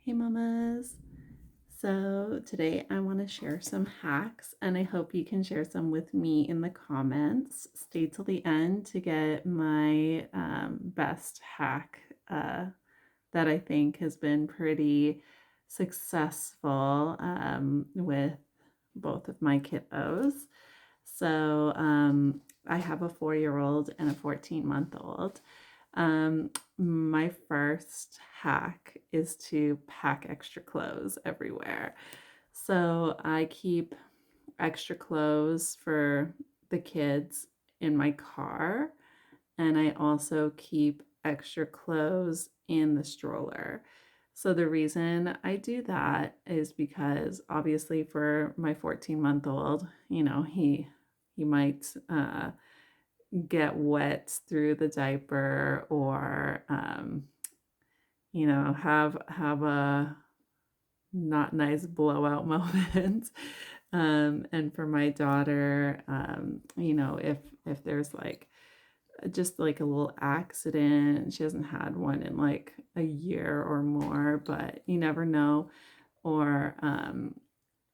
Hey mamas. So today I want to share some hacks and I hope you can share some with me in the comments. Stay till the end to get my best hack that I think has been pretty successful with both of my kiddos. So I have a 4-year-old and a 14-month-old. My first hack is to pack extra clothes everywhere. So I keep extra clothes for the kids in my car, and I also keep extra clothes in the stroller. So the reason I do that is because obviously for my 14-month-old, he might get wet through the diaper or have a not nice blowout moment. And for my daughter, if there's like just like a little accident, she hasn't had one in like a year or more, but you never know. Or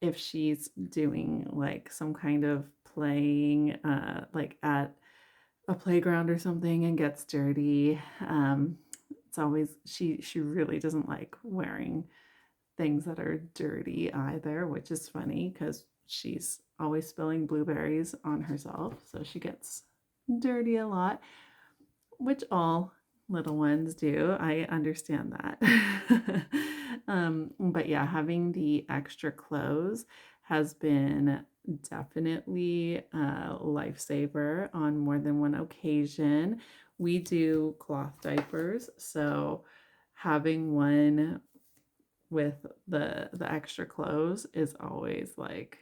if she's doing like some kind of playing, like at a playground or something and gets dirty. It's always she really doesn't like wearing things that are dirty either, which is funny because she's always spilling blueberries on herself, so she gets dirty a lot, which all little ones do. I understand that. But yeah, having the extra clothes has been definitely a lifesaver on more than one occasion. We do cloth diapers, so having one with the extra clothes is always like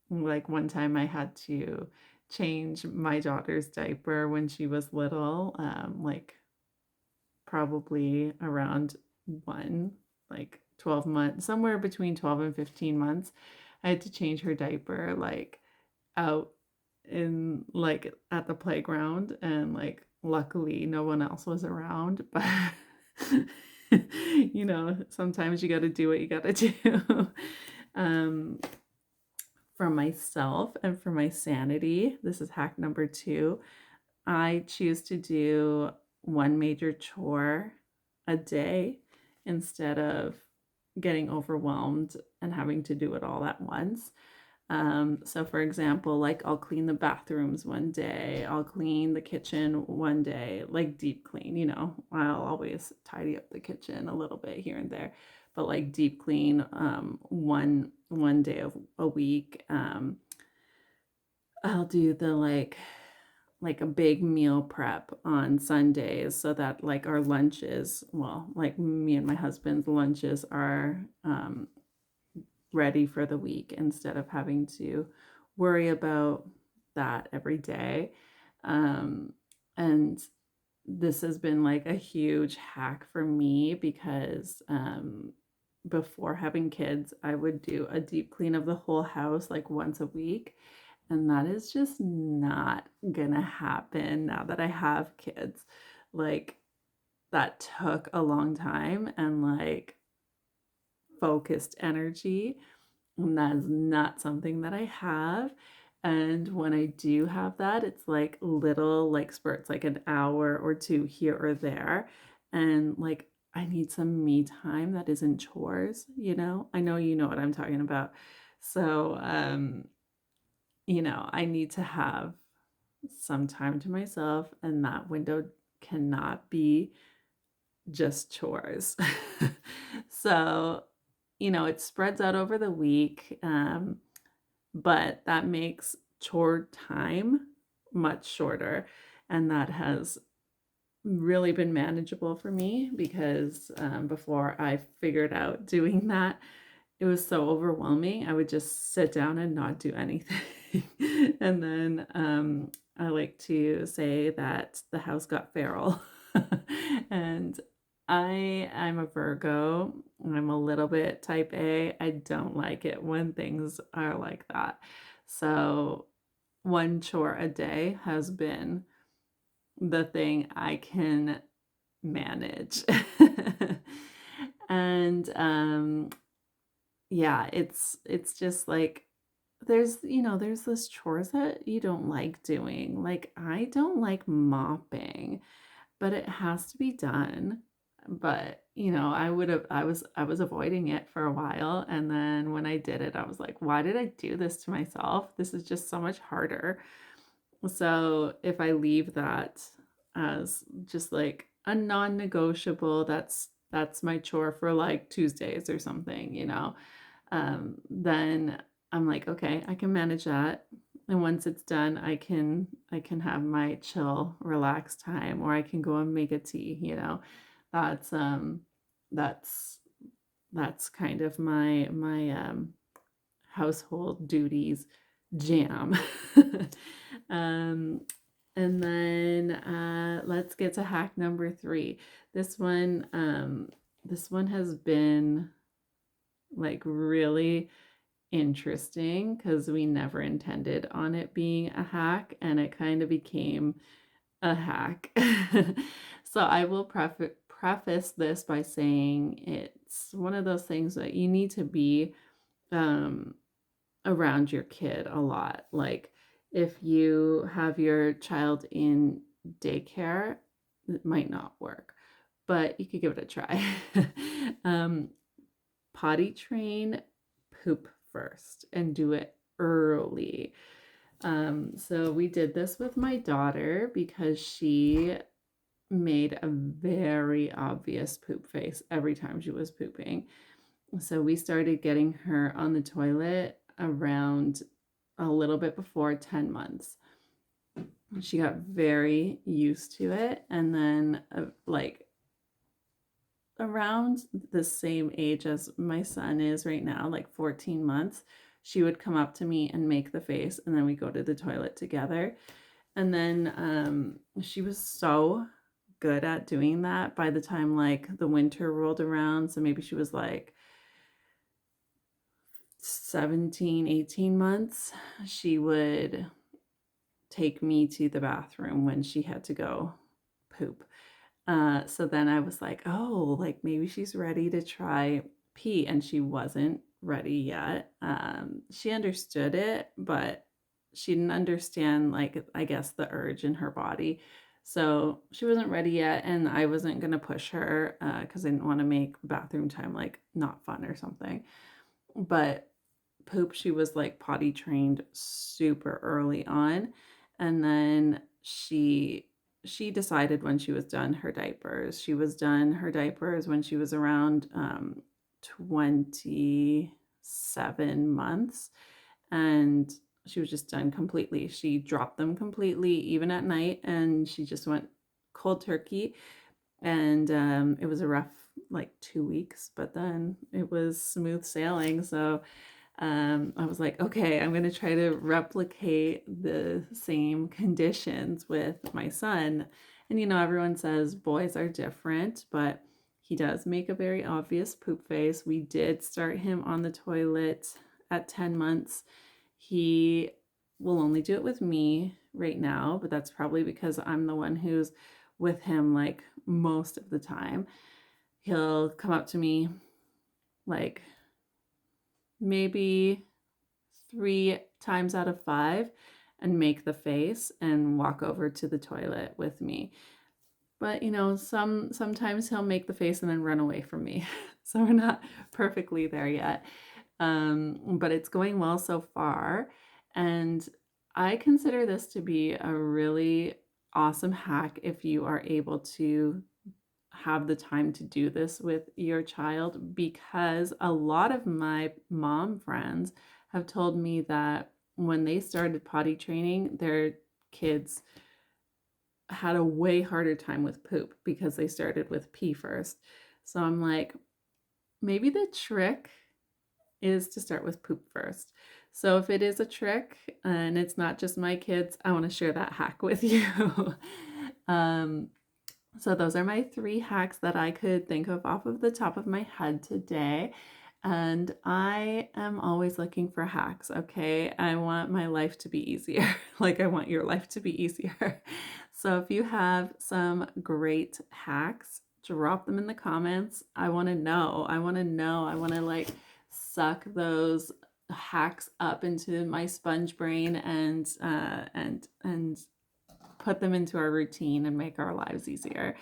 one time I had to change my daughter's diaper when she was little, like probably around one, like 12 months, somewhere between 12 and 15 months. I had to change her diaper like out in like at the playground, and like luckily no one else was around, but sometimes you got to do what you got to do. um for myself and for my sanity, this is hack number 2. I choose to do one major chore a day instead of getting overwhelmed and having to do it all at once. So for example, like I'll clean the bathrooms one day, I'll clean the kitchen one day, like deep clean, I'll always tidy up the kitchen a little bit here and there, but like deep clean one day of a week. I'll do the like a big meal prep on Sundays so that like our lunches, well, like me and my husband's lunches are ready for the week instead of having to worry about that every day. And this has been like a huge hack for me because before having kids, I would do a deep clean of the whole house like once a week. And that is just not gonna happen now that I have kids. Like, that took a long time and like focused energy. And that is not something that I have. And when I do have that, it's like little like spurts, like an hour or two here or there. And like I need some me time that isn't chores. I know you know what I'm talking about. So I need to have some time to myself, and that window cannot be just chores. So, it spreads out over the week, but that makes chore time much shorter. And that has really been manageable for me because before I figured out doing that, it was so overwhelming. I would just sit down and not do anything. And then I like to say that the house got feral. And I'm a Virgo. I'm a little bit type A. I don't like it when things are like that. So one chore a day has been the thing I can manage. And yeah, it's just like there's this chores that you don't like doing. Like I don't like mopping, but it has to be done. But, I was avoiding it for a while, and then when I did it, I was like, "Why did I do this to myself? This is just so much harder." So, if I leave that as just like a non-negotiable, that's my chore for like Tuesdays or something, then I'm like, okay, I can manage that. And once it's done, I can have my chill, relaxed time, or I can go and make a tea. That's that's that's kind of my household duties jam. um and then let's get to hack number 3. This one this one has been like really interesting because we never intended on it being a hack and it kind of became a hack. So I will preface this by saying it's one of those things that you need to be um, around your kid a lot. Like if you have your child in daycare, it might not work, but you could give it a try. um, Potty train poop first and do it early. So we did this with my daughter because she made a very obvious poop face every time she was pooping. So we started getting her on the toilet around a little bit before 10 months. She got very used to it. And then, like, around the same age as my son is right now, like 14 months, she would come up to me and make the face, and then we go to the toilet together. And then she was so good at doing that by the time like the winter rolled around. So maybe she was like 17, 18 months. She would take me to the bathroom when she had to go poop. So then I was like, oh, like maybe she's ready to try pee, and she wasn't ready yet. She understood it, but she didn't understand, like, I guess, the urge in her body. So she wasn't ready yet, and I wasn't gonna push her because I didn't want to make bathroom time like not fun or something. But poop, she was like potty trained super early on, and then she decided when she was done her diapers. She was done her diapers when she was around 27 months, and she was just done completely. She dropped them completely even at night, and she just went cold turkey. And it was a rough like 2 weeks, but then it was smooth sailing. So I was like, okay, I'm going to try to replicate the same conditions with my son. And everyone says boys are different, but he does make a very obvious poop face. We did start him on the toilet at 10 months. He will only do it with me right now, but that's probably because I'm the one who's with him like most of the time. He'll come up to me like maybe 3 times out of 5 and make the face and walk over to the toilet with me. But sometimes he'll make the face and then run away from me. So we're not perfectly there yet. But it's going well so far. And I consider this to be a really awesome hack if you are able to have the time to do this with your child, because a lot of my mom friends have told me that when they started potty training, their kids had a way harder time with poop because they started with pee first. So I'm like, maybe the trick is to start with poop first. So if it is a trick and it's not just my kids, I want to share that hack with you. um, so those are my 3 hacks that I could think of off of the top of my head today. And I am always looking for hacks, okay? I want my life to be easier, like I want your life to be easier. So if you have some great hacks, drop them in the comments. I want to know. I want to know. I want to like suck those hacks up into my sponge brain and put them into our routine and make our lives easier.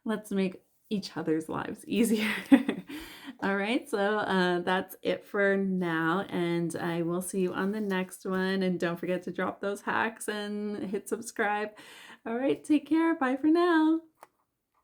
Let's make each other's lives easier. All right, so that's it for now, and I will see you on the next one. And don't forget to drop those hacks and hit subscribe. All right, take care. Bye for now.